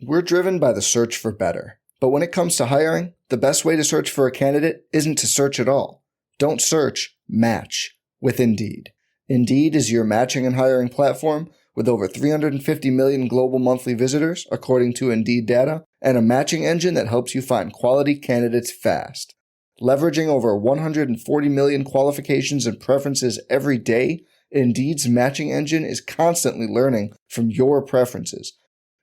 We're driven by the search for better. But when it comes to hiring, the best way to search for a candidate isn't to search at all. Don't search, match with Indeed. Indeed is your matching and hiring platform with over 350 million global monthly visitors, according to Indeed data, and a matching engine that helps you find quality candidates fast. Leveraging over 140 million qualifications and preferences every day, Indeed's matching engine is constantly learning from your preferences.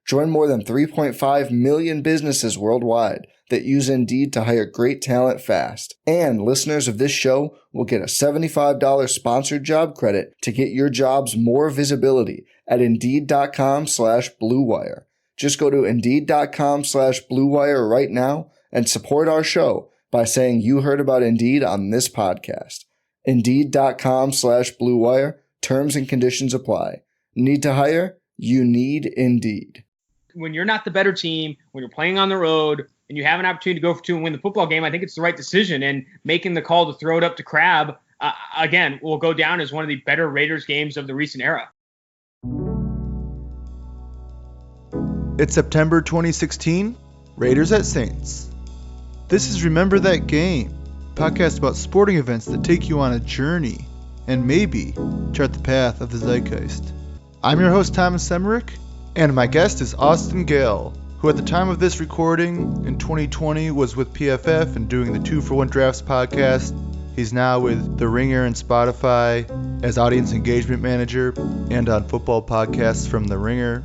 Join more than 3.5 million businesses worldwide that use Indeed to hire great talent fast. And listeners of this show will get a $75 sponsored job credit to get your jobs more visibility at Indeed.com/Blue Wire. Just go to Indeed.com/Blue Wire right now and support our show by saying you heard about Indeed on this podcast. Indeed.com/Blue Wire. Terms and conditions apply. Need to hire? You need Indeed. When you're not the better team, when you're playing on the road, and you have an opportunity to go for two and win the football game, I think it's the right decision. And making the call to throw it up to Crab, again, will go down as one of the better Raiders games of the recent era. It's September 2016, Raiders at Saints. This is Remember That Game, a podcast about sporting events that take you on a journey and maybe chart the path of the zeitgeist. I'm your host, Thomas Emerick, and my guest is Austin Gayle, who at the time of this recording in 2020 was with PFF and doing the 2-for-1 Drafts podcast. He's now with The Ringer and Spotify as audience engagement manager and on football podcasts from The Ringer.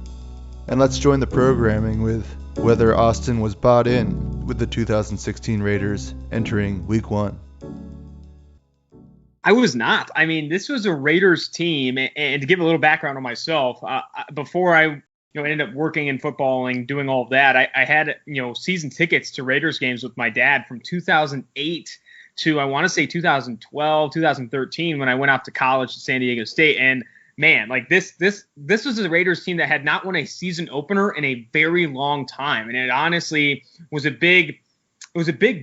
And let's join the programming with whether Austin was bought in with the 2016 Raiders entering Week 1. I was not. I mean, this was a Raiders team, and to give a little background on myself, before I ended up working in footballing, doing all of that, I had season tickets to Raiders games with my dad from 2008 to, I want to say, 2012, 2013, when I went off to college at San Diego State. And man, like this was a Raiders team that had not won a season opener in a very long time, and it honestly was a big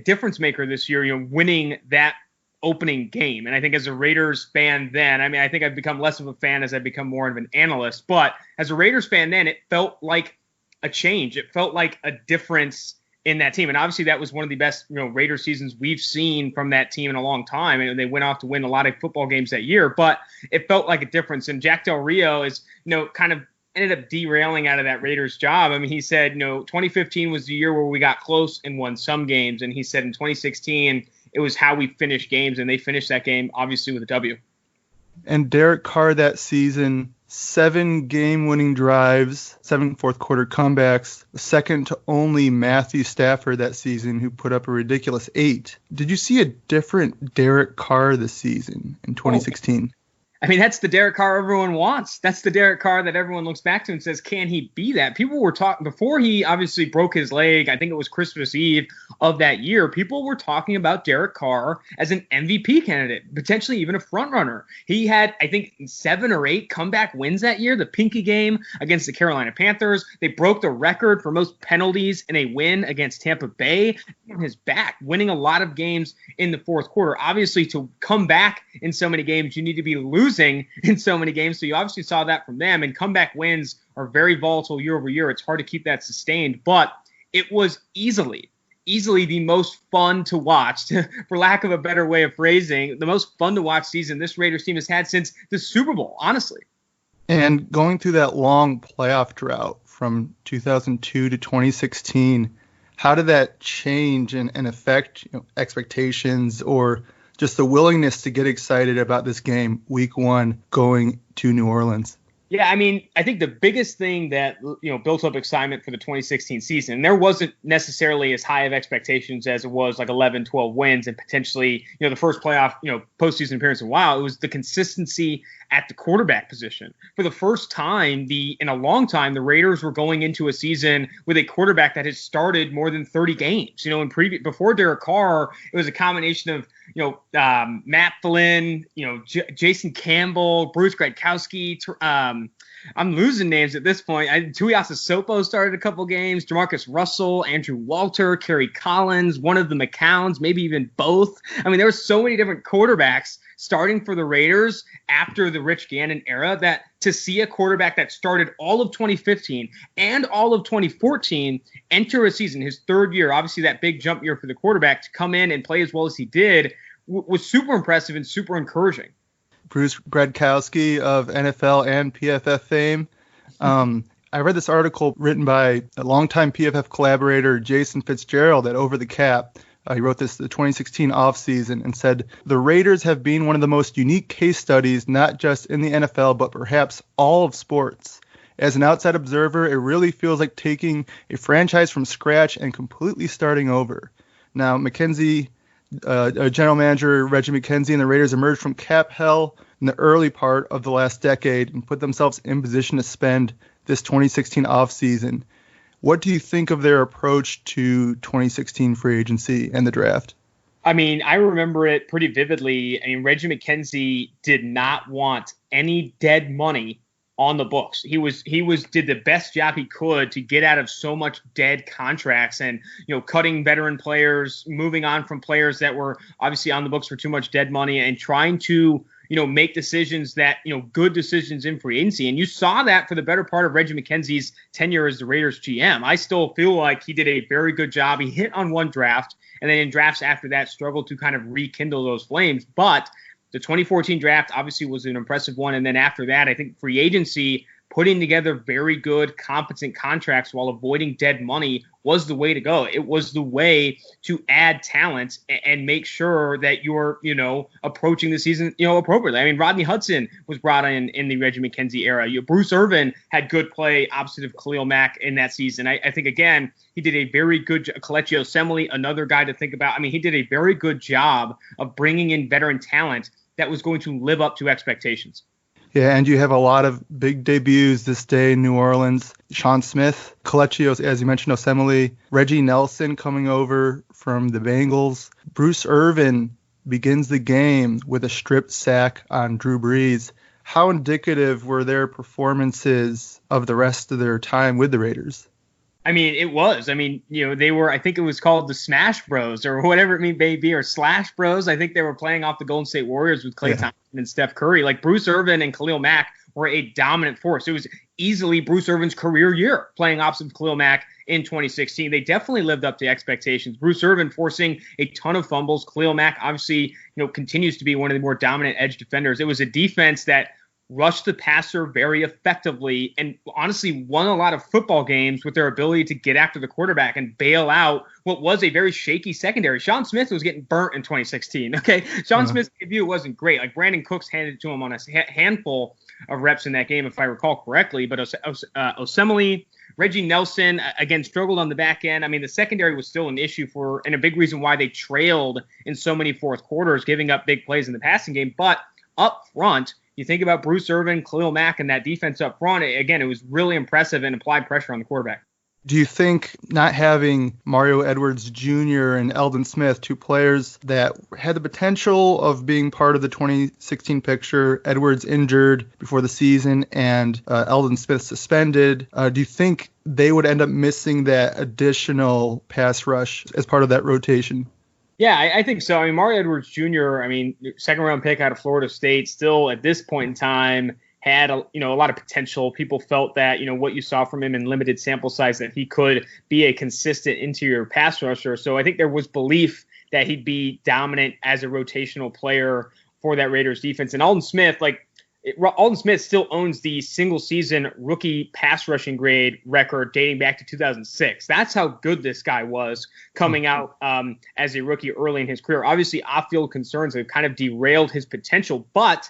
difference maker this year, winning that opening game. And I think as a Raiders fan then, I mean, I think I've become less of a fan as I've become more of an analyst, but as a Raiders fan then, it felt like a change. It felt like a difference in that team. And obviously that was one of the best, Raiders seasons we've seen from that team in a long time. And they went off to win a lot of football games that year, but it felt like a difference. And Jack Del Rio is, kind of ended up derailing out of that Raiders job. I mean, he said, 2015 was the year where we got close and won some games. And he said in 2016, it was how we finished games, and they finished that game, obviously, with a W. And Derek Carr that season, 7 game-winning drives, 7 fourth-quarter comebacks, second to only Matthew Stafford that season, who put up a ridiculous 8. Did you see a different Derek Carr this season in 2016? I mean, that's the Derek Carr everyone wants. That's the Derek Carr that everyone looks back to and says, can he be that? People were talking, before he obviously broke his leg, I think it was Christmas Eve of that year, people were talking about Derek Carr as an MVP candidate, potentially even a front runner. He had, I think, 7 or 8 comeback wins that year, the pinky game against the Carolina Panthers. They broke the record for most penalties in a win against Tampa Bay on his back, winning a lot of games in the fourth quarter. Obviously, to come back in so many games, you need to be losing in so many games. So you obviously saw that from them, and comeback wins are very volatile year over year. It's hard to keep that sustained, but it was easily the most fun to watch, for lack of a better way of phrasing, the most fun to watch season this Raiders team has had since the Super Bowl, honestly. And going through that long playoff drought from 2002 to 2016, how did that change and affect expectations or just the willingness to get excited about this game, Week 1, going to New Orleans? Yeah, I mean, I think the biggest thing that, built up excitement for the 2016 season, and there wasn't necessarily as high of expectations as it was like 11, 12 wins and potentially, the first playoff, postseason appearance in a while. It was the consistency at the quarterback position. For the first time in a long time, the Raiders were going into a season with a quarterback that had started more than 30 games. Before Derek Carr, it was a combination of, Matt Flynn, Jason Campbell, Bruce Gradkowski, I'm losing names at this point. Tuiasa Sopo started a couple games. Jamarcus Russell, Andrew Walter, Kerry Collins, one of the McCowns, maybe even both. I mean, there were so many different quarterbacks starting for the Raiders after the Rich Gannon era that to see a quarterback that started all of 2015 and all of 2014 enter a season, his third year, obviously that big jump year for the quarterback, to come in and play as well as he did was super impressive and super encouraging. Bruce Gradkowski of NFL and PFF fame. I read this article written by a longtime PFF collaborator, Jason Fitzgerald, at Over the Cap. He wrote this the 2016 offseason and said, the Raiders have been one of the most unique case studies, not just in the NFL, but perhaps all of sports. As an outside observer, it really feels like taking a franchise from scratch and completely starting over. Now, General Manager Reggie McKenzie and the Raiders emerged from cap hell in the early part of the last decade and put themselves in position to spend this 2016 offseason. What do you think of their approach to 2016 free agency and the draft? I mean, I remember it pretty vividly. I mean, Reggie McKenzie did not want any dead money on the books. He did the best job he could to get out of so much dead contracts and, cutting veteran players, moving on from players that were obviously on the books for too much dead money, and trying to, make decisions that, good decisions in free agency. And you saw that for the better part of Reggie McKenzie's tenure as the Raiders GM. I still feel like he did a very good job. He hit on one draft, and then in drafts after that struggled to kind of rekindle those flames. But the 2014 draft obviously was an impressive one. And then after that, I think free agency, putting together very good, competent contracts while avoiding dead money was the way to go. It was the way to add talent and make sure that you're, approaching the season, appropriately. I mean, Rodney Hudson was brought in the Reggie McKenzie era. Bruce Irvin had good play opposite of Khalil Mack in that season. I think, again, he did a very good – Kelechi Osemele, another guy to think about. I mean, he did a very good job of bringing in veteran talent that was going to live up to expectations. Yeah, and you have a lot of big debuts this day in New Orleans. Sean Smith, Kelechi, as you mentioned, Osemele, Reggie Nelson coming over from the Bengals. Bruce Irvin begins the game with a stripped sack on Drew Brees. How indicative were their performances of the rest of their time with the Raiders? I mean, it was. I mean, they were, I think it was called the Smash Bros or whatever it may be, or Slash Bros. I think they were playing off the Golden State Warriors with Klay Thompson and Steph Curry. Like, Bruce Irvin and Khalil Mack were a dominant force. It was easily Bruce Irvin's career year playing opposite Khalil Mack in 2016. They definitely lived up to expectations. Bruce Irvin forcing a ton of fumbles. Khalil Mack obviously, continues to be one of the more dominant edge defenders. It was a defense that rushed the passer very effectively and honestly won a lot of football games with their ability to get after the quarterback and bail out what was a very shaky secondary. Sean Smith was getting burnt in 2016. Okay. Sean Smith's debut wasn't great. Like, Brandon Cooks handed it to him on a handful of reps in that game, if I recall correctly, but Osemele, Reggie Nelson, again, struggled on the back end. I mean, the secondary was still an issue and a big reason why they trailed in so many fourth quarters, giving up big plays in the passing game. But up front, you think about Bruce Irvin, Khalil Mack, and that defense up front. Again, it was really impressive and applied pressure on the quarterback. Do you think not having Mario Edwards Jr. and Eldon Smith, two players that had the potential of being part of the 2016 picture, Edwards injured before the season and Eldon Smith suspended, do you think they would end up missing that additional pass rush as part of that rotation? Yeah, I think so. I mean, Mario Edwards Jr., second-round pick out of Florida State, still at this point in time had a lot of potential. People felt that, what you saw from him in limited sample size, that he could be a consistent interior pass rusher. So I think there was belief that he'd be dominant as a rotational player for that Raiders defense. And Alden Smith, Alden Smith still owns the single-season rookie pass rushing grade record dating back to 2006. That's how good this guy was coming out as a rookie early in his career. Obviously, off-field concerns have kind of derailed his potential, but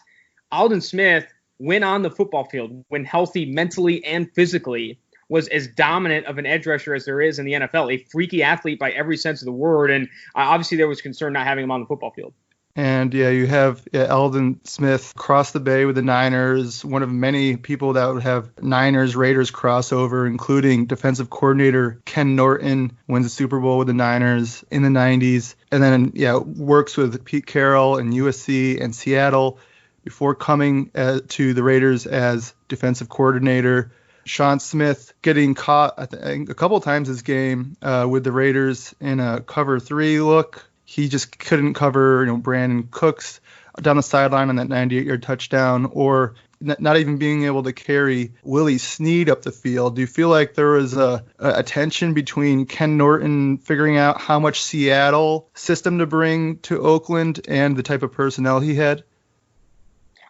Alden Smith, when on the football field, when healthy mentally and physically, was as dominant of an edge rusher as there is in the NFL, a freaky athlete by every sense of the word, and obviously there was concern not having him on the football field. And you have Eldon Smith cross the bay with the Niners, one of many people that would have Niners-Raiders crossover, including defensive coordinator Ken Norton, wins the Super Bowl with the Niners in the 90s, and then works with Pete Carroll in USC and Seattle. before coming to the Raiders as defensive coordinator. Sean Smith getting caught, I think, a couple times this game with the Raiders in a cover 3 look. He just couldn't cover, Brandon Cooks down the sideline on that 98-yard touchdown, or not even being able to carry Willie Snead up the field. Do you feel like there was a tension between Ken Norton figuring out how much Seattle system to bring to Oakland and the type of personnel he had?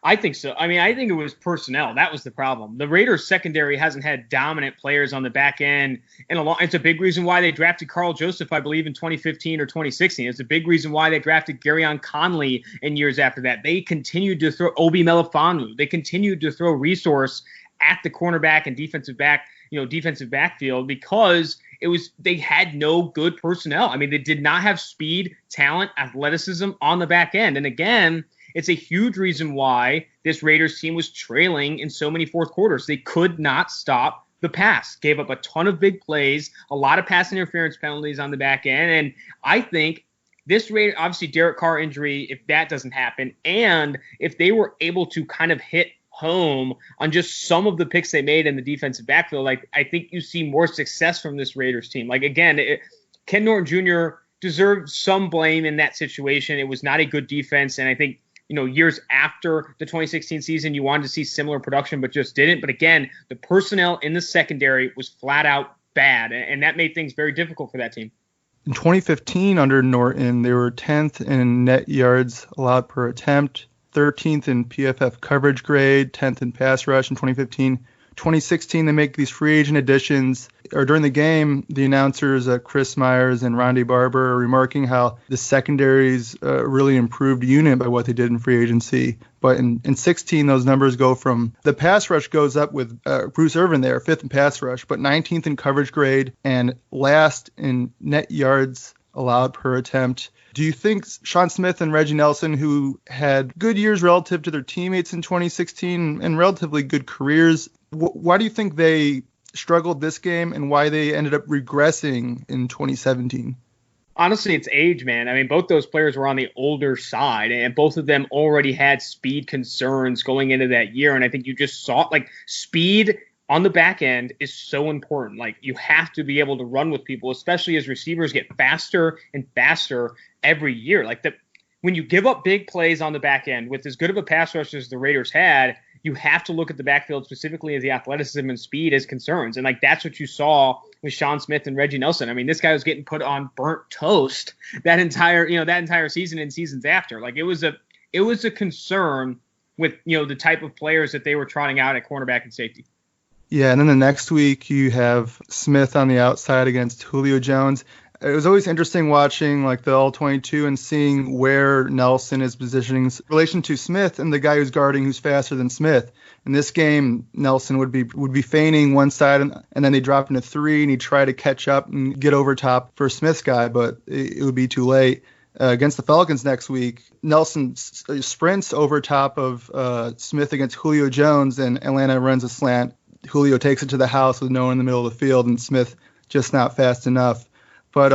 I think so. I mean, I think it was personnel. That was the problem. The Raiders secondary hasn't had dominant players on the back end in a long. It's a big reason why they drafted Carl Joseph, I believe, in 2015 or 2016. It's a big reason why they drafted Garyon Conley in years after that. They continued to throw Obi Melifanu. They continued to throw resource at the cornerback and defensive backfield because they had no good personnel. I mean, they did not have speed, talent, athleticism on the back end. And again, it's a huge reason why this Raiders team was trailing in so many fourth quarters. They could not stop the pass, gave up a ton of big plays, a lot of pass interference penalties on the back end. And I think this Raiders, obviously Derek Carr injury, if that doesn't happen, and if they were able to kind of hit home on just some of the picks they made in the defensive backfield, I think you see more success from this Raiders team. Ken Norton Jr. deserved some blame in that situation. It was not a good defense, and I think years after the 2016 season, you wanted to see similar production, but just didn't. But again, the personnel in the secondary was flat out bad, and that made things very difficult for that team. In 2015, under Norton, they were 10th in net yards allowed per attempt, 13th in PFF coverage grade, 10th in pass rush in 2015. 2016, they make these free agent additions. Or during the game, the announcers, Chris Myers and Ronde Barber, are remarking how the secondary's really improved unit by what they did in free agency. But in 16, those numbers go from the pass rush goes up with Bruce Irvin there, 5th in pass rush, but 19th in coverage grade and last in net yards allowed per attempt. Do you think Sean Smith and Reggie Nelson, who had good years relative to their teammates in 2016 and relatively good careers, why do you think they struggled this game and why they ended up regressing in 2017? Honestly, it's age, man. I mean, both those players were on the older side, and both of them already had speed concerns going into that year. And I think you just saw speed on the back end is so important. You have to be able to run with people, especially as receivers get faster and faster every year. When you give up big plays on the back end with as good of a pass rush as the Raiders had, you have to look at the backfield specifically as the athleticism and speed as concerns. And that's what you saw with Sean Smith and Reggie Nelson. I mean, this guy was getting put on burnt toast that entire season and seasons after. It was a concern with, the type of players that they were trotting out at cornerback and safety. Yeah, and then the next week you have Smith on the outside against Julio Jones. It was always interesting watching the All-22 and seeing where Nelson is positioning in relation to Smith and the guy who's guarding who's faster than Smith. In this game, Nelson would be feigning one side and then they drop into 3 and he'd try to catch up and get over top for Smith's guy, but it would be too late. Against the Falcons next week, Nelson sprints over top of Smith against Julio Jones, and Atlanta runs a slant. Julio takes it to the house with no one in the middle of the field, and Smith just not fast enough. But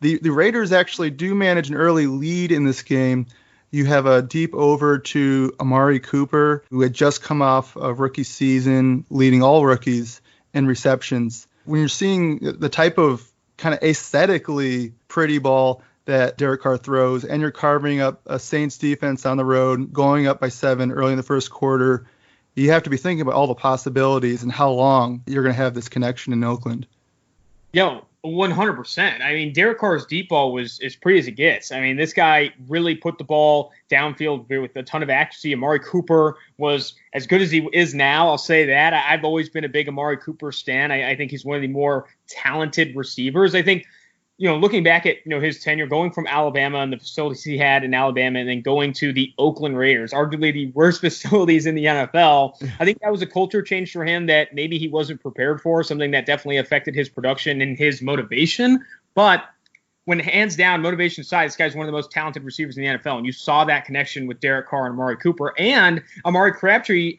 the Raiders actually do manage an early lead in this game. You have a deep over to Amari Cooper, who had just come off a rookie season, leading all rookies in receptions. When you're seeing the type of kind of aesthetically pretty ball that Derek Carr throws, and you're carving up a Saints defense on the road, going up by 7 early in the first quarter, you have to be thinking about all the possibilities and how long you're going to have this connection in Oakland. 100%. I mean, Derek Carr's deep ball was as pretty as it gets. I mean, this guy really put the ball downfield with a ton of accuracy. Amari Cooper was as good as he is now. I'll say that. I've always been a big Amari Cooper stan. I think he's one of the more talented receivers. I think, looking back at, his tenure going from Alabama and the facilities he had in Alabama and then going to the Oakland Raiders, arguably the worst facilities in the NFL, I think that was a culture change for him that maybe he wasn't prepared for, something that definitely affected his production and his motivation. But when hands down, motivation aside, this guy's one of the most talented receivers in the NFL. And you saw that connection with Derek Carr and Amari Cooper. And Michael Crabtree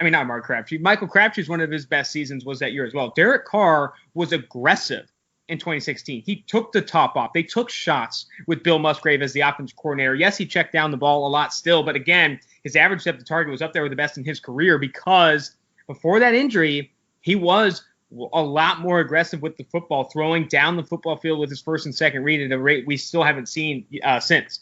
is one of his best seasons was that year as well. Derek Carr was aggressive in 2016. He took the top off. They took shots with Bill Musgrave as the offensive coordinator. Yes, he checked down the ball a lot still, but again, his average depth of target was up there with the best in his career because before that injury, he was a lot more aggressive with the football, throwing down the football field with his first and second read at a rate we still haven't seen since.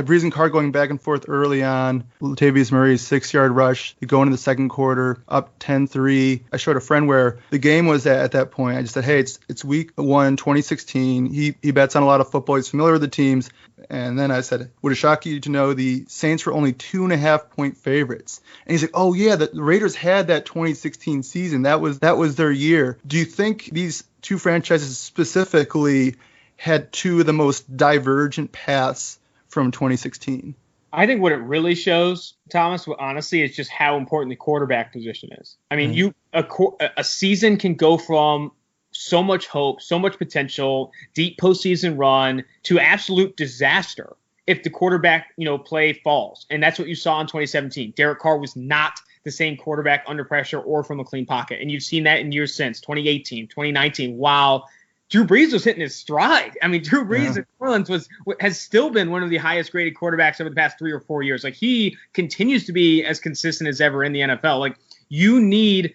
Breeze and Carr going back and forth early on. Latavius Murray's 6-yard rush. They go into the second quarter, up 10-3. I showed a friend where the game was at that point. I just said, hey, it's week 1, 2016. He bets on a lot of football. He's familiar with the teams. And then I said, would it shock you to know the Saints were only 2.5-point favorites? And he's like, oh, yeah, the Raiders had that 2016 season. That was their year. Do you think these two franchises specifically had two of the most divergent paths from 2016? I think what it really shows, Thomas, honestly, is just how important the quarterback position is. I mean, a season can go from so much hope, so much potential, deep postseason run to absolute disaster if the quarterback, play falls. And that's what you saw in 2017. Derek Carr was not the same quarterback under pressure or from a clean pocket. And you've seen that in years since 2018, 2019, while Drew Brees was hitting his stride. I mean, Drew Brees in New Orleans has still been one of the highest graded quarterbacks over the past 3 or 4 years. Like, he continues to be as consistent as ever in the NFL. Like, you need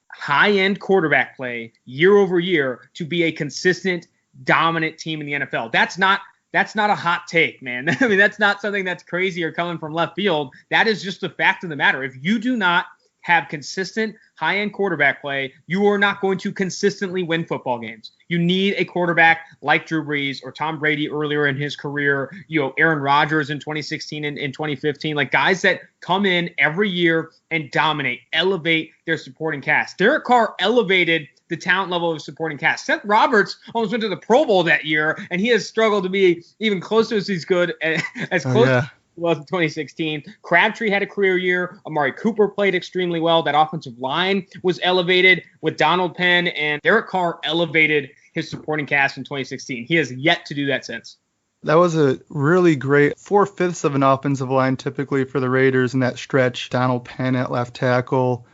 high-end quarterback play year over year to be a consistent, dominant team in the NFL. That's not a hot take, man. I mean, that's not something that's crazy or coming from left field. That is just the fact of the matter. If you do not have consistent high-end quarterback play, you are not going to consistently win football games. You need a quarterback like Drew Brees or Tom Brady earlier in his career, Aaron Rodgers in 2016 and in 2015, like guys that come in every year and dominate, elevate their supporting cast. Derek Carr elevated the talent level of supporting cast. Seth Roberts almost went to the Pro Bowl that year, and he has struggled to be even close to as good as close as was in 2016. Crabtree had a career year. Amari Cooper played extremely well. That offensive line was elevated with Donald Penn, and Derek Carr elevated his supporting cast in 2016. He has yet to do that since. That was a really great 4/5 of an offensive line typically for the Raiders in that stretch. Donald Penn at left tackle.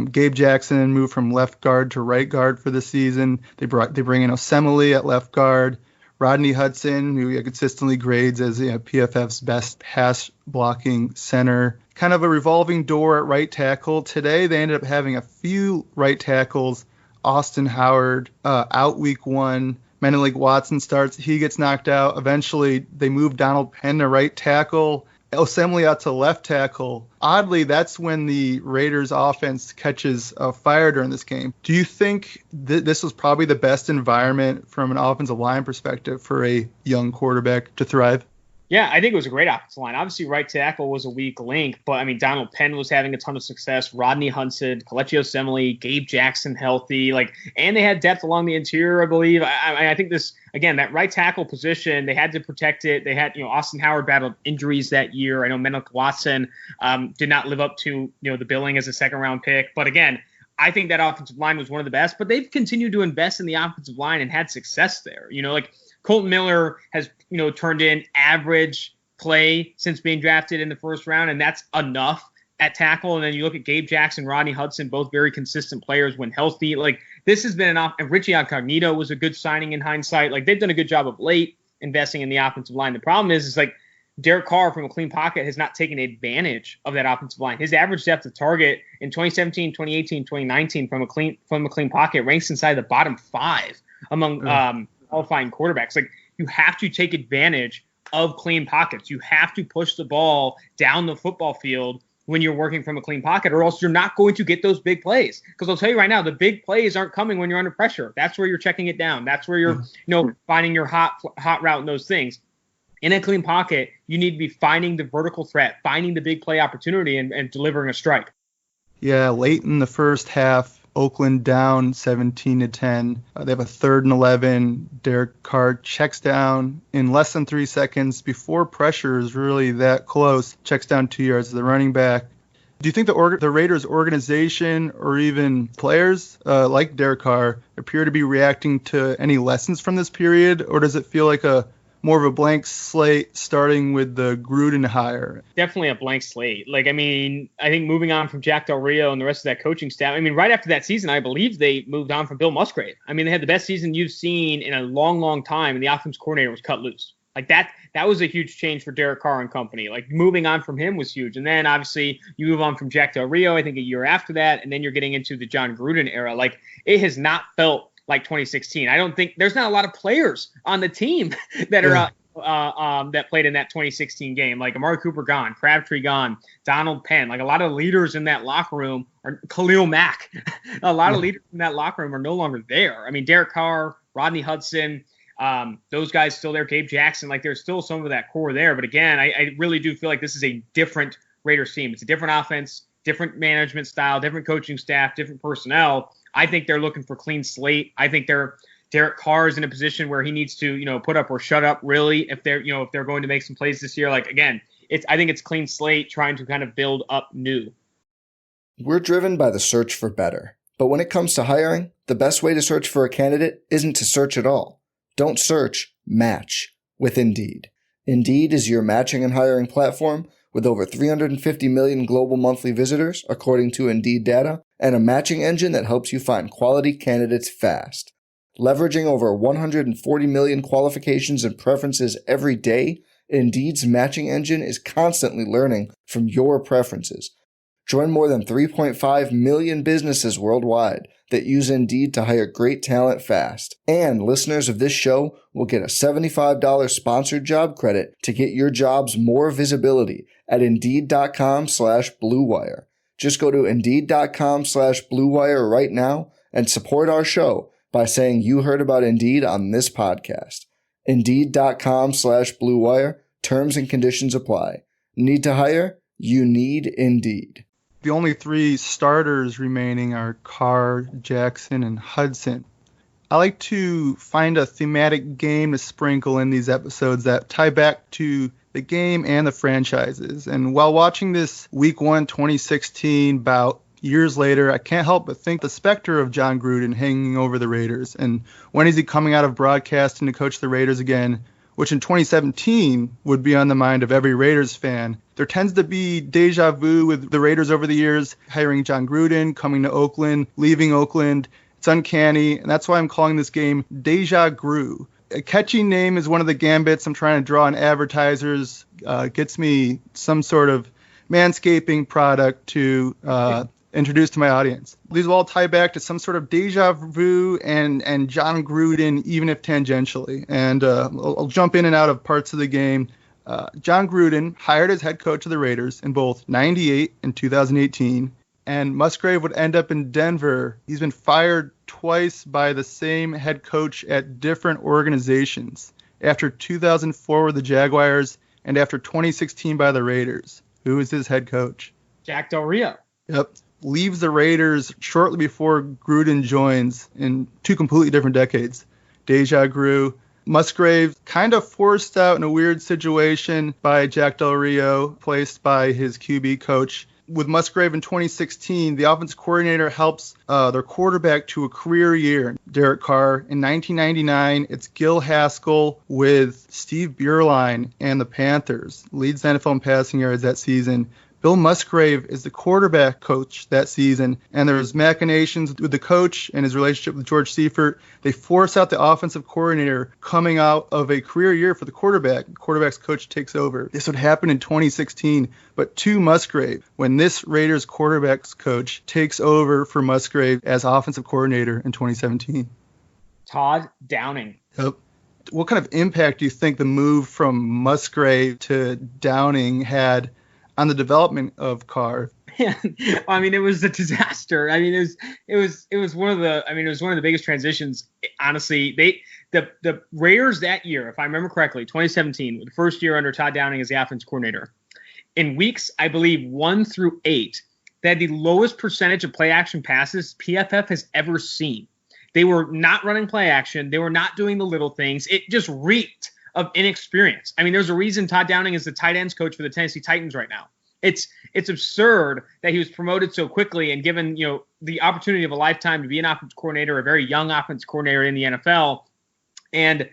Gabe Jackson moved from left guard to right guard for the season. They bring in Osemele at left guard. Rodney Hudson, who consistently grades as PFF's best pass blocking center. Kind of a revolving door at right tackle. Today they ended up having a few right tackles. Austin Howard out week 1. Menelik Watson starts. He gets knocked out. Eventually they move Donald Penn to right tackle. Osemele out to left tackle. Oddly, that's when the Raiders offense catches fire during this game. Do you think this was probably the best environment from an offensive line perspective for a young quarterback to thrive? Yeah, I think it was a great offensive line. Obviously, right tackle was a weak link, but I mean, Donald Penn was having a ton of success. Rodney Hudson, Kelechi Osemele, Gabe Jackson healthy, and they had depth along the interior, I believe. I think this, again, that right tackle position, they had to protect it. They had, Austin Howard battled injuries that year. I know Menelik Watson did not live up to, the billing as a second-round pick, but again, I think that offensive line was one of the best, but they've continued to invest in the offensive line and had success there. Colton Miller has, turned in average play since being drafted in the first round, and that's enough at tackle. And then you look at Gabe Jackson, Rodney Hudson, both very consistent players when healthy. This has been and Richie Incognito was a good signing in hindsight. They've done a good job of late investing in the offensive line. The problem is Derek Carr from a clean pocket has not taken advantage of that offensive line. His average depth of target in 2017, 2018, 2019 from a clean pocket ranks inside the bottom 5 among qualifying quarterbacks. You have to take advantage of clean pockets. You have to push the ball down the football field when you're working from a clean pocket, or else you're not going to get those big plays. Because I'll tell you right now, the big plays aren't coming when you're under pressure. That's where you're checking it down. That's where you're, finding your hot route and those things. In a clean pocket, you need to be finding the vertical threat, finding the big play opportunity, and delivering a strike. Yeah, late in the first half, Oakland down 17-10. They have a 3rd and 11. Derek Carr checks down in less than 3 seconds before pressure is really that close. Checks down 2 yards to the running back. Do you think the Raiders organization or even players like Derek Carr appear to be reacting to any lessons from this period, or does it feel like a more of a blank slate starting with the Gruden hire? Definitely a blank slate. I think moving on from Jack Del Rio and the rest of that coaching staff, right after that season, I believe they moved on from Bill Musgrave. They had the best season you've seen in a long, long time, and the offense coordinator was cut loose. That was a huge change for Derek Carr and company. Moving on from him was huge. And then obviously you move on from Jack Del Rio, I think a year after that, and then you're getting into the John Gruden era. It has not felt like 2016. I don't think there's not a lot of players on the team that are that played in that 2016 game. Amari Cooper gone, Crabtree gone, Donald Penn. A lot of leaders in that locker room are Khalil Mack. A lot of leaders in that locker room are no longer there. Derek Carr, Rodney Hudson, those guys still there, Gabe Jackson. There's still some of that core there. But again, I really do feel like this is a different Raiders team. It's a different offense, different management style, different coaching staff, different personnel. I think they're looking for clean slate. I think Derek Carr is in a position where he needs to, put up or shut up really if they're going to make some plays this year. Again, I think it's clean slate trying to kind of build up new. We're driven by the search for better. But when it comes to hiring, the best way to search for a candidate isn't to search at all. Don't search, match with Indeed. Indeed is your matching and hiring platform with over 350 million global monthly visitors, according to Indeed data, and a matching engine that helps you find quality candidates fast. Leveraging over 140 million qualifications and preferences every day, Indeed's matching engine is constantly learning from your preferences. Join more than 3.5 million businesses worldwide that use Indeed to hire great talent fast. And listeners of this show will get a $75 sponsored job credit to get your jobs more visibility at Indeed.com/Blue Wire. Just go to Indeed.com/Blue Wire right now and support our show by saying you heard about Indeed on this podcast. Indeed.com/Blue Wire. Terms and conditions apply. Need to hire? You need Indeed. The only three starters remaining are Carr, Jackson, and Hudson. I like to find a thematic game to sprinkle in these episodes that tie back to the game and the franchises. And while watching this Week 1 2016 bout years later, I can't help but think the specter of John Gruden hanging over the Raiders. And when is he coming out of broadcasting to coach the Raiders again, which in 2017 would be on the mind of every Raiders fan. There tends to be deja vu with the Raiders over the years, hiring John Gruden, coming to Oakland, leaving Oakland. It's uncanny, and that's why I'm calling this game Deja Gru. A catchy name is one of the gambits I'm trying to draw on advertisers. Gets me some sort of manscaping product to introduce to my audience. These will all tie back to some sort of deja vu and John Gruden, even if tangentially. And I'll jump in and out of parts of the game. John Gruden hired as head coach of the Raiders in both 98 and 2018, and Musgrave would end up in Denver. He's been fired twice by the same head coach at different organizations, after 2004 with the Jaguars and after 2016 by the Raiders. Who is his head coach? Jack Del Rio. Yep. Leaves the Raiders shortly before Gruden joins in two completely different decades. Deja Gru. Musgrave kind of forced out in a weird situation by Jack Del Rio, placed by his QB coach. With Musgrave in 2016, the offense coordinator helps their quarterback to a career year, Derek Carr. In 1999, it's Gil Haskell with Steve Beuerlein and the Panthers. Leads the NFL in passing yards that season. Bill Musgrave is the quarterback coach that season, and there's machinations with the coach and his relationship with George Seifert. They force out the offensive coordinator coming out of a career year for the quarterback. The quarterback's coach takes over. This would happen in 2016, but to Musgrave, when this Raiders quarterback's coach takes over for Musgrave as offensive coordinator in 2017. Todd Downing. Yep. What kind of impact do you think the move from Musgrave to Downing had on the development of Carr? It was a disaster. It was one of the biggest transitions. Honestly, the Raiders that year, if I remember correctly, 2017, the first year under Todd Downing as the offense coordinator, in weeks, I believe 1 through 8, they had the lowest percentage of play action passes PFF has ever seen. They were not running play action. They were not doing the little things. It just reeked of inexperience. There's a reason Todd Downing is the tight ends coach for the Tennessee Titans right now. It's absurd that he was promoted so quickly and given, the opportunity of a lifetime to be an offense coordinator, a very young offense coordinator in the NFL. And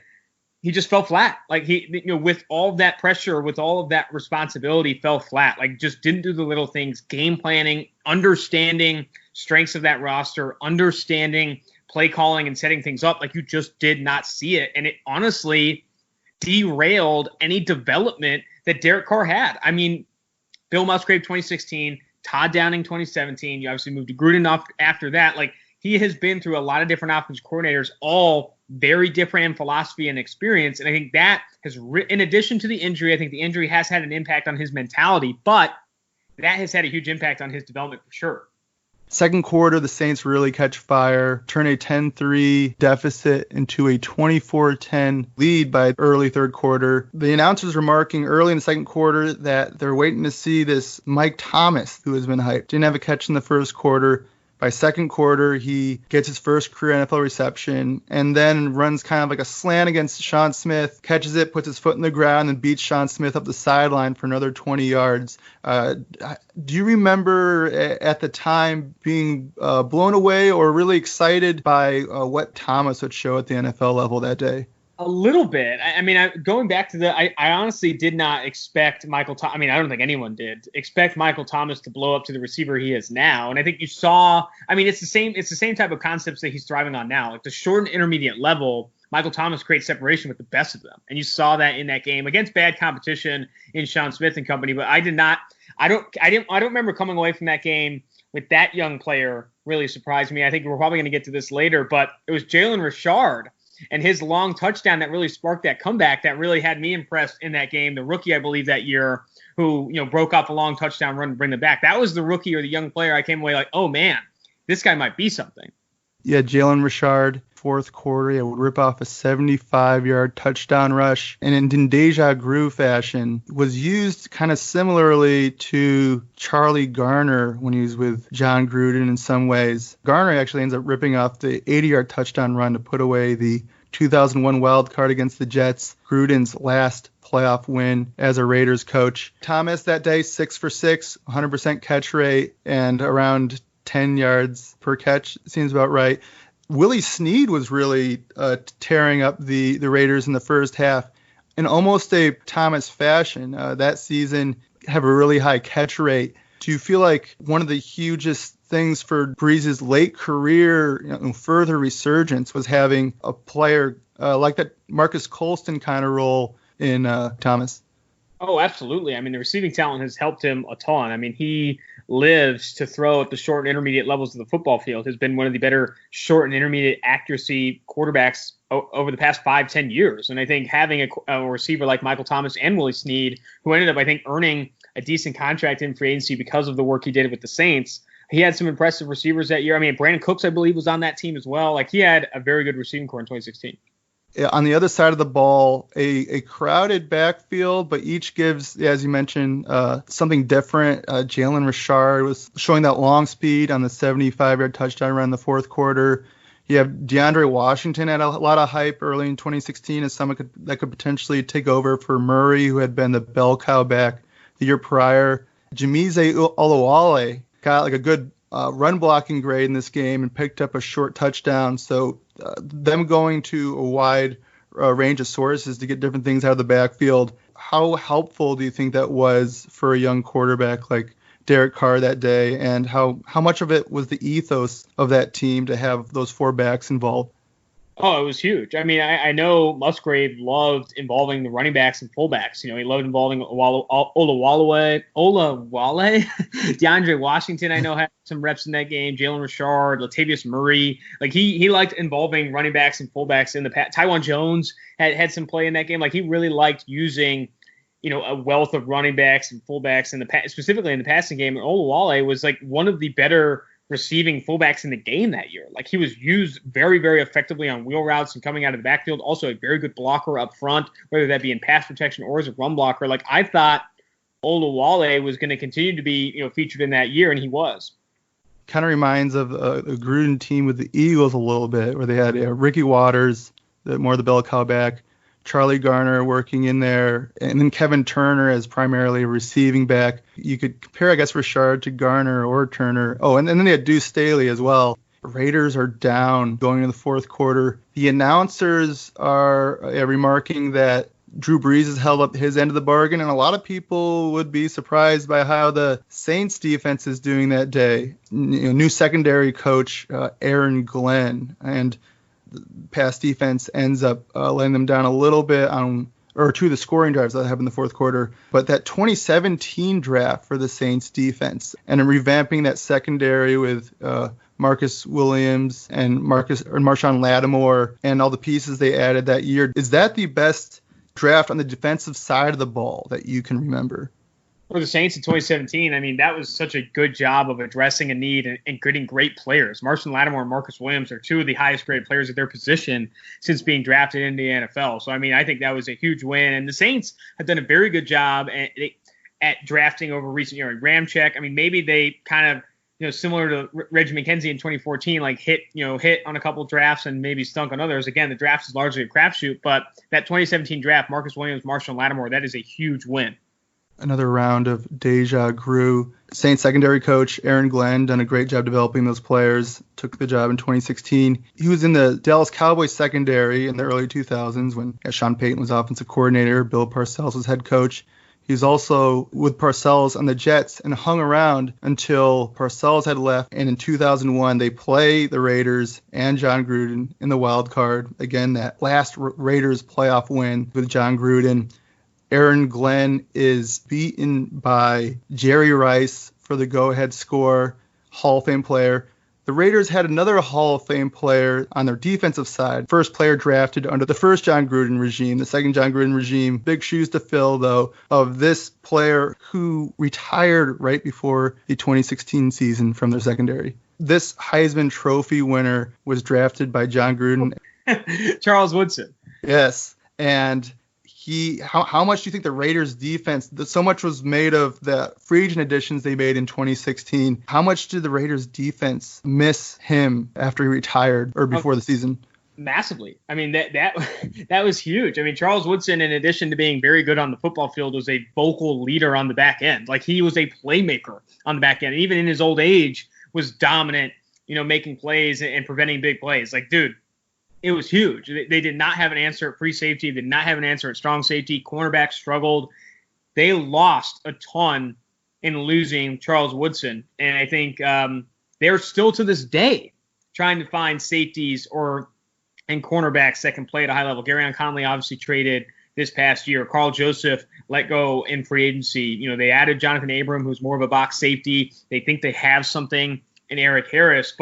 he just fell flat. Like with all of that pressure, with all of that responsibility, fell flat. Like just didn't do the little things, game planning, understanding strengths of that roster, understanding play calling and setting things up. Like you just did not see it. And it honestly derailed any development that Derek Carr had. I mean, Bill Musgrave 2016, Todd Downing 2017. You obviously moved to Gruden after that. Like he has been through a lot of different offensive coordinators, all very different in philosophy and experience. And I think that has, in addition to the injury, I think the injury has had an impact on his mentality, but that has had a huge impact on his development for sure. Second quarter, the Saints really catch fire, turn a 10-3 deficit into a 24-10 lead by early third quarter. The announcers remarking early in the second quarter that they're waiting to see this Mike Thomas, who has been hyped. Didn't have a catch in the first quarter. By second quarter, he gets his first career NFL reception and then runs kind of like a slant against Sean Smith, catches it, puts his foot in the ground, and beats Sean Smith up the sideline for another 20 yards. Do you remember at the time being blown away or really excited by what Thomas would show at the NFL level that day? A little bit. I mean, going back to I honestly did not expect Michael Thomas. I mean, I don't think anyone did expect Michael Thomas to blow up to the receiver he is now. And I think you saw, I mean, it's the same type of concepts that he's thriving on now. Like the short and intermediate level, Michael Thomas creates separation with the best of them. And you saw that in that game against bad competition in Sean Smith and company. But I don't remember coming away from that game with that young player really surprised me. I think we're probably going to get to this later, but it was Jalen Richard and his long touchdown that really sparked that comeback that really had me impressed in that game. The rookie, I believe, that year who, broke off a long touchdown run to bring them back. That was the rookie or the young player I came away like, oh, man, this guy might be something. Yeah, Jalen Richard, fourth quarter, he would rip off a 75-yard touchdown rush. And in deja vu fashion, was used kind of similarly to Charlie Garner when he was with John Gruden in some ways. Garner actually ends up ripping off the 80-yard touchdown run to put away the 2001 wild card against the Jets, Gruden's last playoff win as a Raiders coach. Thomas that day, 6 for 6, 100% catch rate, and around 10 yards per catch, seems about right. Willie Snead was really tearing up the Raiders in the first half in almost a Thomas fashion. That season, have a really high catch rate. Do you feel like one of the hugest things for Breeze's late career, further resurgence, was having a player like that Marcus Colston kind of role in Thomas? Oh, absolutely. I mean, the receiving talent has helped him a ton. I mean, he lives to throw at the short and intermediate levels of the football field, has been one of the better short and intermediate accuracy quarterbacks over the past 5-10 years. And I think having a receiver like Michael Thomas and Willie Snead, who ended up, I think, earning a decent contract in free agency because of the work he did with the Saints, he had some impressive receivers that year. I mean, Brandon Cooks, I believe, was on that team as well. Like, he had a very good receiving core in 2016. On the other side of the ball, a crowded backfield, but each gives, as you mentioned, something different. Jalen Richard was showing that long speed on the 75-yard touchdown run in the fourth quarter. You have DeAndre Washington had a lot of hype early in 2016 as someone that could potentially take over for Murray, who had been the bell cow back the year prior. Jamize Olawale got like a good run blocking grade in this game and picked up a short touchdown. So them going to a wide range of sources to get different things out of the backfield, how helpful do you think that was for a young quarterback like Derek Carr that day? And how much of it was the ethos of that team to have those four backs involved? Oh, it was huge. I mean, I know Musgrave loved involving the running backs and fullbacks. He loved involving Olawale, DeAndre Washington, I know, had some reps in that game, Jalen Richard, Latavius Murray. Like, he liked involving running backs and fullbacks in the past. Tywan Jones had some play in that game. Like, he really liked using, a wealth of running backs and fullbacks in specifically in the passing game. And Olawale was like one of the better receiving fullbacks in the game that year. Like, he was used very, very effectively on wheel routes and coming out of the backfield. Also a very good blocker up front, whether that be in pass protection or as a run blocker. Like, I thought Olawale was going to continue to be, featured in that year, and he was. Kind of reminds of a Gruden team with the Eagles a little bit, where they had Ricky Waters, more the bell cow back, Charlie Garner working in there, and then Kevin Turner as primarily a receiving back. You could compare, I guess, Richard to Garner or Turner. Oh, and then they had Deuce Staley as well. Raiders are down going into the fourth quarter. The announcers are remarking that Drew Brees has held up his end of the bargain, and a lot of people would be surprised by how the Saints defense is doing that day. New secondary coach Aaron Glenn, and the pass defense ends up letting them down a little bit on two of the scoring drives that happened in the fourth quarter. But that 2017 draft for the Saints defense and revamping that secondary with Marcus Williams and Marshawn Lattimore and all the pieces they added that year, is that the best draft on the defensive side of the ball that you can remember? For the Saints in 2017, I mean, that was such a good job of addressing a need and getting great players. Marshawn Lattimore and Marcus Williams are two of the highest graded players at their position since being drafted into the NFL. So, I mean, I think that was a huge win. And the Saints have done a very good job at drafting over recent years. Ramczyk, I mean, maybe they kind of, similar to Reggie McKenzie in 2014, like hit on a couple drafts and maybe stunk on others. Again, the draft is largely a crapshoot, but that 2017 draft, Marcus Williams, Marshawn Lattimore, that is a huge win. Another round of deja vu. Saints secondary coach Aaron Glenn done a great job developing those players. Took the job in 2016. He was in the Dallas Cowboys secondary in the early 2000s when Sean Payton was offensive coordinator. Bill Parcells was head coach. He was also with Parcells on the Jets and hung around until Parcells had left. And in 2001, they play the Raiders and John Gruden in the wild card. Again, that last Raiders playoff win with John Gruden. Aaron Glenn is beaten by Jerry Rice for the go-ahead score, Hall of Fame player. The Raiders had another Hall of Fame player on their defensive side. First player drafted under the first John Gruden regime, the second John Gruden regime. Big shoes to fill, though, of this player who retired right before the 2016 season from their secondary. This Heisman Trophy winner was drafted by John Gruden. Charles Woodson. Yes, and how much do you think the Raiders defense, so much was made of the free agent additions they made in 2016. How much did the Raiders defense miss him after he retired or before the season? Massively. I mean, that was huge. I mean, Charles Woodson, in addition to being very good on the football field, was a vocal leader on the back end. Like, he was a playmaker on the back end. And even in his old age, was dominant, making plays and preventing big plays. Like, dude, it was huge. They did not have an answer at free safety. They did not have an answer at strong safety. Cornerbacks struggled. They lost a ton in losing Charles Woodson. And I think they're still to this day trying to find safeties and cornerbacks that can play at a high level. Garyon Conley obviously traded this past year. Carl Joseph let go in free agency. They added Jonathan Abram, who's more of a box safety. They think they have something in Eric Harris,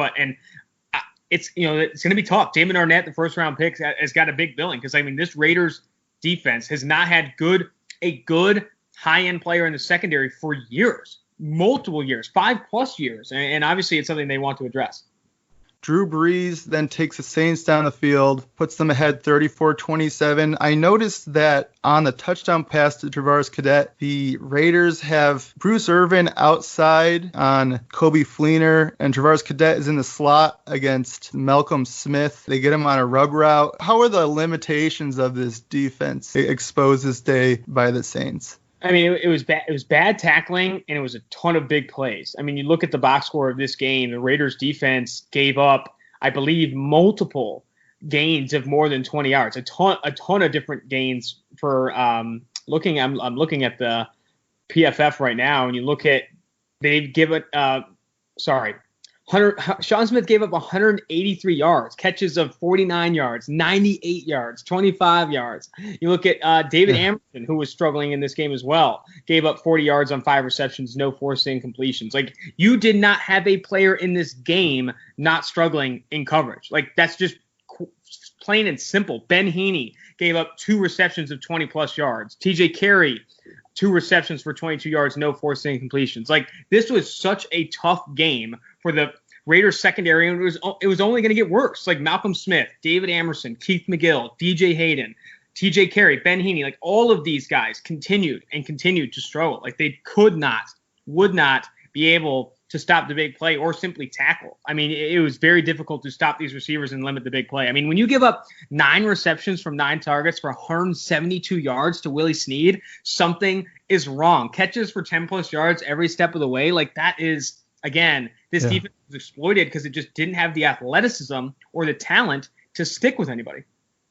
it's going to be tough. Damon Arnett, the first round pick, has got a big billing because, I mean, this Raiders defense has not had a good high end player in the secondary for years, multiple years, 5+ years. And obviously it's something they want to address. Drew Brees then takes the Saints down the field, puts them ahead 34-27. I noticed that on the touchdown pass to Travaris Cadet, the Raiders have Bruce Irvin outside on Kobe Fleener, and Travaris Cadet is in the slot against Malcolm Smith. They get him on a rub route. How are the limitations of this defense exposed this day by the Saints? I mean, it was bad. It was bad tackling, and it was a ton of big plays. I mean, you look at the box score of this game. The Raiders defense gave up, I believe, multiple gains of more than 20 yards. A ton of different gains for looking. I'm looking at the PFF right now, and you look at Sean Smith gave up 183 yards, catches of 49 yards, 98 yards, 25 yards. You look at David Amerson, who was struggling in this game as well, gave up 40 yards on 5 receptions, no forced incompletions. Like, you did not have a player in this game not struggling in coverage. Like, that's just plain and simple. Ben Heaney gave up 2 receptions of 20+ yards. TJ Carey, 2 receptions for 22 yards, no forced incompletions. Like, this was such a tough game for the Raiders secondary, and it was only going to get worse. Like, Malcolm Smith, David Amerson, Keith McGill, DJ Hayden, TJ Carey, Ben Heaney, like, all of these guys continued to struggle. Like, they would not be able to stop the big play or simply tackle. I mean, it was very difficult to stop these receivers and limit the big play. I mean, when you give up 9 receptions from 9 targets for 172 yards to Willie Snead, something is wrong. Catches for 10+ yards every step of the way, like, that is Again, this defense was exploited because it just didn't have the athleticism or the talent to stick with anybody.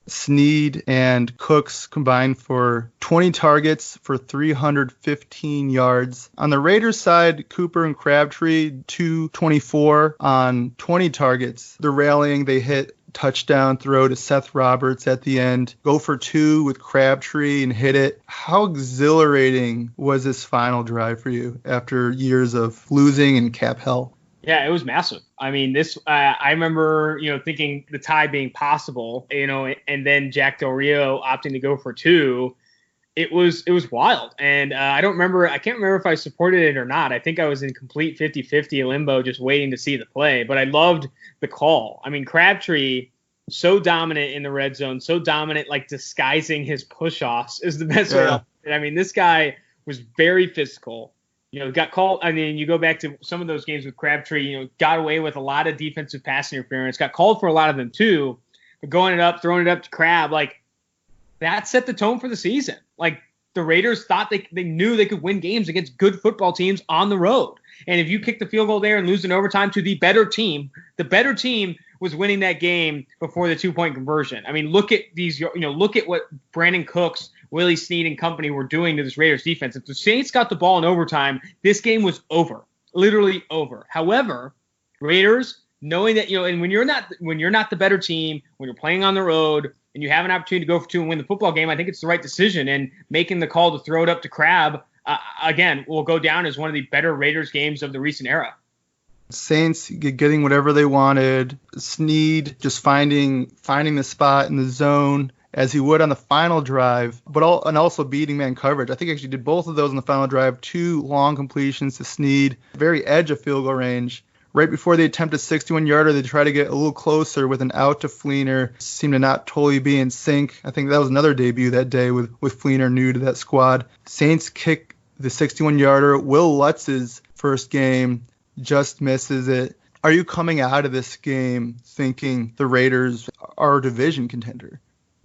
Snead and Cooks combined for 20 targets for 315 yards. On the Raiders side, Cooper and Crabtree, 224 on 20 targets. The rallying, they hit touchdown throw to Seth Roberts at the end. Go for 2 with Crabtree and hit it. How exhilarating was this final drive for you after years of losing and cap hell? Yeah, it was massive. I mean, I remember, thinking the tie being possible, and then Jack Del Rio opting to go for 2. It was wild. And I can't remember if I supported it or not. I think I was in complete 50-50 limbo, just waiting to see the play. But I loved the call. I mean, Crabtree, so dominant in the red zone, so dominant, like disguising his push-offs is the best way to put it. I mean, this guy was very physical. Got called. I mean, you go back to some of those games with Crabtree, got away with a lot of defensive pass interference, got called for a lot of them too. But throwing it up to Crab, like that set the tone for the season. Like the Raiders thought they knew they could win games against good football teams on the road. And if you kick the field goal there and lose in overtime to the better team was winning that game before the 2-point conversion. I mean, look at look at what Brandon Cooks, Willie Snead and company were doing to this Raiders defense. If the Saints got the ball in overtime, this game was over, literally over. However, Raiders, knowing that, and when you're not the better team, when you're playing on the road and you have an opportunity to go for 2 and win the football game, I think it's the right decision. And making the call to throw it up to Crab, again, will go down as one of the better Raiders games of the recent era. Saints getting whatever they wanted. Snead just finding the spot in the zone as he would on the final drive, and also beating man coverage. I think he actually did both of those in the final drive. 2 long completions to Snead, very edge of field goal range. Right before they attempt a 61-yarder, they try to get a little closer with an out to Fleener. Seemed to not totally be in sync. I think that was another debut that day with Fleener new to that squad. Saints kick the 61-yarder. Will Lutz's first game just misses it. Are you coming out of this game thinking the Raiders are a division contender?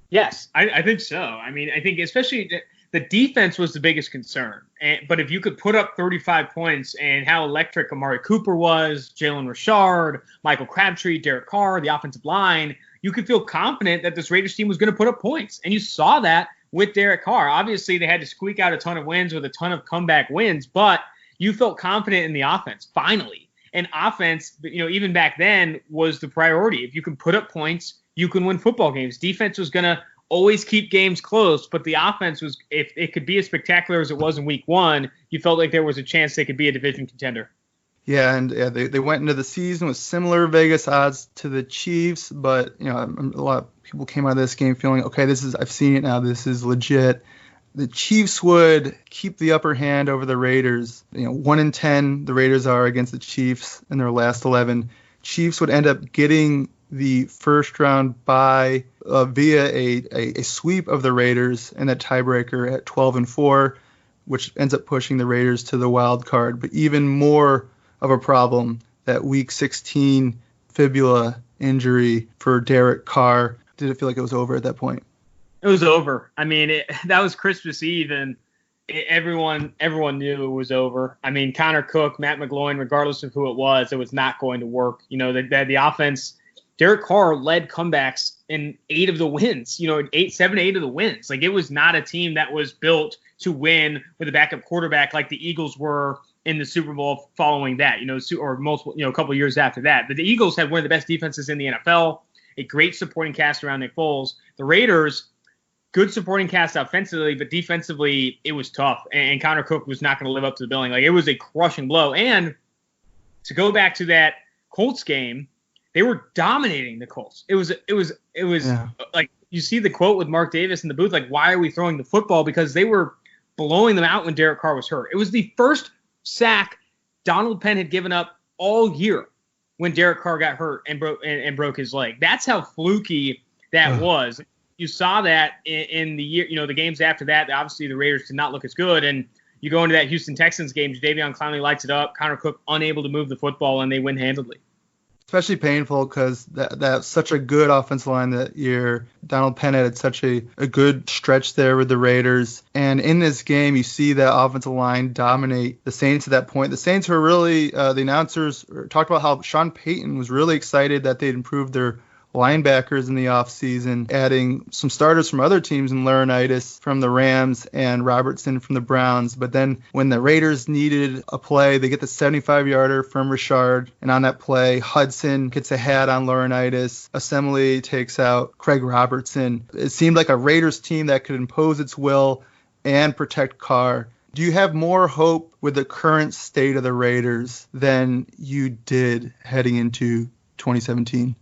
Yes, I think so. I mean, I think especially the defense was the biggest concern. But if you could put up 35 points and how electric Amari Cooper was, Jalen Richard, Michael Crabtree, Derek Carr, the offensive line, you could feel confident that this Raiders team was going to put up points. And you saw that with Derek Carr. Obviously, they had to squeak out a ton of wins with a ton of comeback wins, but you felt confident in the offense, finally. And offense, even back then, was the priority. If you can put up points, you can win football games. Defense was going to always keep games close, but the offense was, if it could be as spectacular as it was in week 1, you felt like there was a chance they could be a division contender. Yeah, and they went into the season with similar Vegas odds to the Chiefs, but a lot of people came out of this game feeling, okay, I've seen it now, this is legit. The Chiefs would keep the upper hand over the Raiders. 1-10 the Raiders are against the Chiefs in their last 11. Chiefs would end up getting the first round bye via a sweep of the Raiders and that tiebreaker at 12-4, which ends up pushing the Raiders to the wild card. But even more of a problem, that week 16 fibula injury for Derek Carr. Did it feel like it was over at that point? It was over. I mean, that was Christmas Eve, and everyone knew it was over. I mean, Connor Cook, Matt McGloin, regardless of who it was not going to work. The offense, Derek Carr led comebacks in 8 of the wins, 7 to 8 of the wins. Like, it was not a team that was built to win with a backup quarterback like the Eagles were in the Super Bowl following that, or multiple, a couple of years after that. But the Eagles had one of the best defenses in the NFL, a great supporting cast around Nick Foles. The Raiders, good supporting cast offensively, but defensively it was tough. And Connor Cook was not going to live up to the billing. Like, it was a crushing blow. And to go back to that Colts game, they were dominating the Colts. It was like, you see the quote with Mark Davis in the booth, like, why are we throwing the football? Because they were blowing them out when Derek Carr was hurt. It was the first sack Donald Penn had given up all year when Derek Carr got hurt and broke his leg. That's how fluky that was. You saw that in the year, the games after that. Obviously, the Raiders did not look as good. And you go into that Houston Texans game, Jadeveon Clowney lights it up, Connor Cook unable to move the football, and they win handedly. especially painful because that's such a good offensive line that year. Donald Penn had such a good stretch there with the Raiders. And in this game, you see that offensive line dominate the Saints at that point. The Saints were really, the announcers talked about how Sean Payton was really excited that they'd improved their linebackers in the offseason, adding some starters from other teams in Laurinaitis from the Rams and Robertson from the Browns. But then when the Raiders needed a play, they get the 75-yarder from Richard. And on that play, Hudson gets a hat on Laurinaitis. Assembly takes out Craig Robertson. It seemed like a Raiders team that could impose its will and protect Carr. Do you have more hope with the current state of the Raiders than you did heading into 2017?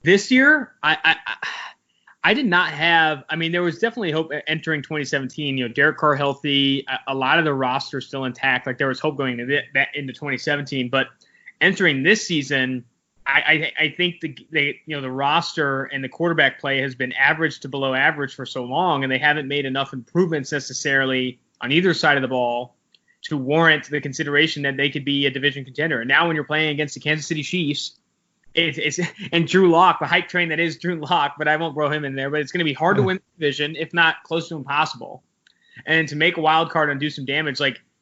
This year, I did not have. I mean, there was definitely hope entering 2017. You know, Derek Carr healthy, a lot of the roster still intact. Like there was hope going into 2017. But entering this season, I think the roster and the quarterback play has been average to below average for so long, and they haven't made enough improvements necessarily on either side of the ball to warrant the consideration that they could be a division contender. And now when you're playing against the Kansas City Chiefs. And Drew Lock, the hype train that is Drew Lock, but I won't throw him in there. But it's going to be hard to win the division, if not close to impossible. And to make a wild card and do some damage,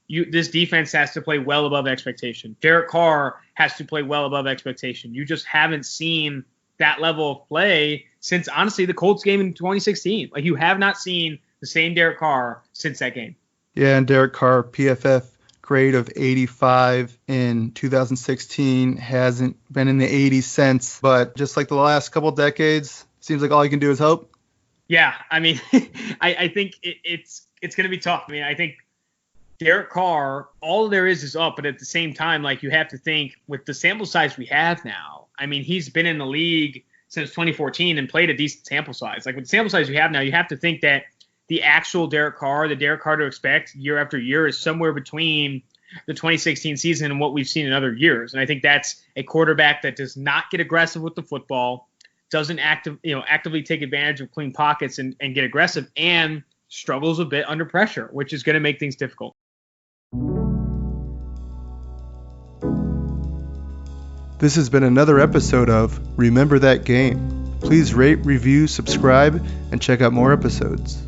this defense has to play well above expectation. Derek Carr has to play well above expectation. You just haven't seen that level of play since, honestly, the Colts game in 2016. Like you have not seen the same Derek Carr since that game. Yeah, and Derek Carr, PFF grade of 85 in 2016, hasn't been in the 80s since, but just like the last couple decades, seems like all you can do is hope. Yeah, I mean, I think it's going to be tough. I mean, I think Derek Carr, all there is up, but at the same time, like you have to think with the sample size we have now, I mean, he's been in the league since 2014 and played a decent sample size. Like with the sample size we have now, you have to think that the actual Derek Carr, the Derek Carr to expect year after year is somewhere between the 2016 season and what we've seen in other years. And I think that's a quarterback that does not get aggressive with the football, doesn't actively take advantage of clean pockets and get aggressive, and struggles a bit under pressure, which is going to make things difficult. This has been another episode of Remember That Game. Please rate, review, subscribe, and check out more episodes.